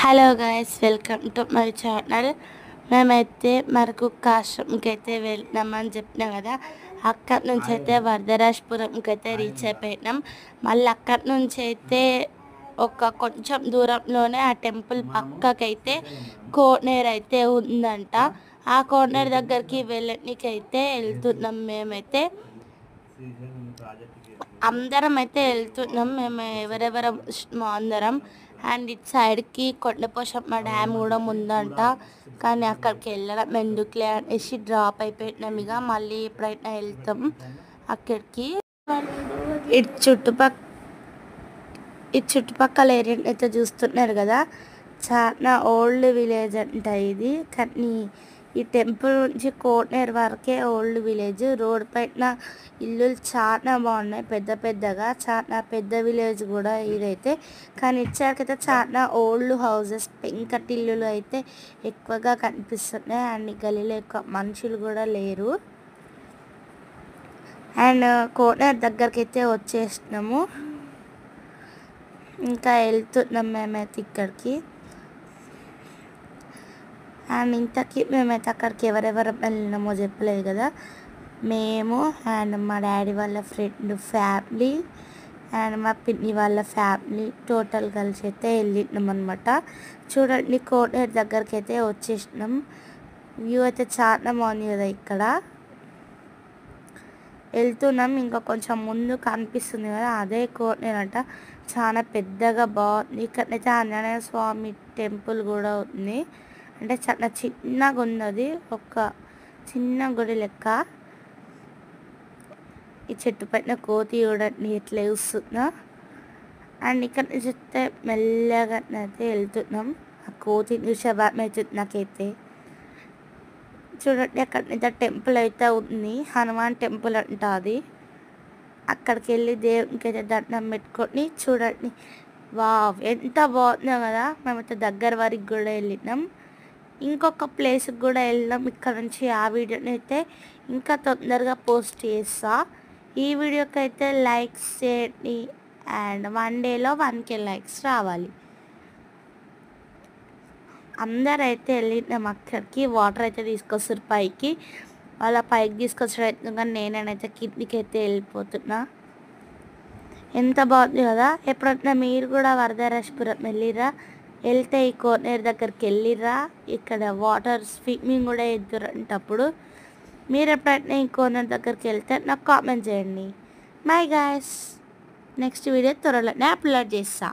Hello guys, welcome to my channel. మేమైతే మరకు కాశ్రంకి అయితే వెళ్తున్నామని చెప్పినా కదా. అక్కడి నుంచి అయితే వరదరాజపురంకి అయితే రీచ్ అయిపోయినాం. మళ్ళీ అక్కడి నుంచి అయితే కొంచెం దూరంలోనే ఆ టెంపుల్ పక్కకైతే కోనేరు అయితే ఉందంట. ఆ కోనేరు దగ్గరికి వెళ్ళడానికైతే వెళ్తున్నాం. మేమైతే అందరం అయితే వెళ్తున్నాం. మేము ఎవరెవరం అందరం. అండ్ ఇటు సైడ్కి కొండపోశమ్మ డ్యామ్ కూడా ఉందంట. కానీ అక్కడికి వెళ్ళడం ఎందుకులే అనేసి డ్రాప్ అయిపోయినాం. ఇక మళ్ళీ ఎప్పుడైనా వెళ్తాం అక్కడికి. ఇటు చుట్టుపక్కల ఏరియా అయితే చూస్తున్నారు కదా, చాలా ఓల్డ్ విలేజ్ అంట ఇది. కానీ ఈ టెంపుల్ నుంచి కోనేరు వరకే ఓల్డ్ విలేజ్. రోడ్ పైన ఇల్లులు చాలా బాగున్నాయి, పెద్ద పెద్దగా. చాలా పెద్ద విలేజ్ కూడా ఇదైతే. కానీ ఇచ్చాకైతే చాలా ఓల్డ్ హౌసెస్, పెంకటి ఇల్లులు అయితే ఎక్కువగా కనిపిస్తున్నాయి. అండ్ గలీలో ఎక్కువ మనుషులు కూడా లేరు. అండ్ కోనేరు దగ్గరికి అయితే వచ్చేసినాము. ఇంకా వెళ్తున్నాం మేమైతే ఇక్కడికి. అండ్ ఇంతకీ మేమైతే అక్కడికి ఎవరెవరు వెళ్ళినామో చెప్పలేదు కదా. మేము అండ్ మా డాడీ వాళ్ళ ఫ్రెండ్ ఫ్యామిలీ అండ్ మా పిన్ని వాళ్ళ ఫ్యామిలీ టోటల్ కలిసి అయితే వెళ్ళినాం అనమాట. చూడండి, కోనేరు దగ్గరికి అయితే వచ్చేసినాం. వ్యూ అయితే చాలా బాగుంది కదా ఇక్కడ. వెళ్తున్నాం, ఇంకా కొంచెం ముందు కనిపిస్తుంది కదా, అదే కోనేరు అంట. చాలా పెద్దగా బాగుంది. ఇక్కడైతే ఆంజనేయ స్వామి టెంపుల్ కూడా ఉంది. అంటే చాలా చిన్నగా ఉన్నది, ఒక చిన్న గుడి లెక్క. ఈ చెట్టు పైన కోతి చూడండి ఎట్లా చూస్తున్నా. అండ్ ఇక్కడ చూస్తే మెల్లగా అయితే వెళ్తున్నాం. ఆ కోతి చూసే భయం అవుతుంది నాకైతే. చూడండి, అక్కడ టెంపుల్ అయితే ఉంది, హనుమాన్ టెంపుల్ అంట అది. అక్కడికి వెళ్ళి దేవునికి అయితే దండం పెట్టుకొని చూడండి. వావ్, ఎంత బాగుందో కదా. మేమైతే దగ్గర వరకు కూడా వెళ్ళినాం. ఇంకొక ప్లేస్కి కూడా వెళ్ళాం ఇక్కడ నుంచి. ఆ వీడియోని అయితే ఇంకా తొందరగా పోస్ట్ చేస్తా. ఈ వీడియోకి అయితే లైక్స్ చేయండి. అండ్ 1 డేలో 1K లైక్స్ రావాలి. అందరు అయితే వెళ్ళినాం అక్కడికి. వాటర్ అయితే తీసుకొస్తారు పైకి. వాళ్ళ పైకి తీసుకొచ్చడం, కానీ నేనైతే కిందికి అయితే వెళ్ళిపోతున్నా. ఎంత బాగుంది కదా. ఎప్పుడైనా మీరు కూడా వరదరాజపురం వెళ్ళిరా? వెళ్తే ఈ కోనేరు దగ్గరికి వెళ్ళిరా? ఇక్కడ వాటర్ స్విమ్మింగ్ కూడా ఎదురంటప్పుడు. మీరు ఎప్పుడైనా ఈ కోనేరు దగ్గరికి వెళ్తే నాకు కామెంట్ చేయండి. బై గాయస్, నెక్స్ట్ వీడియో త్వరలోనే అప్లోడ్ చేస్తా.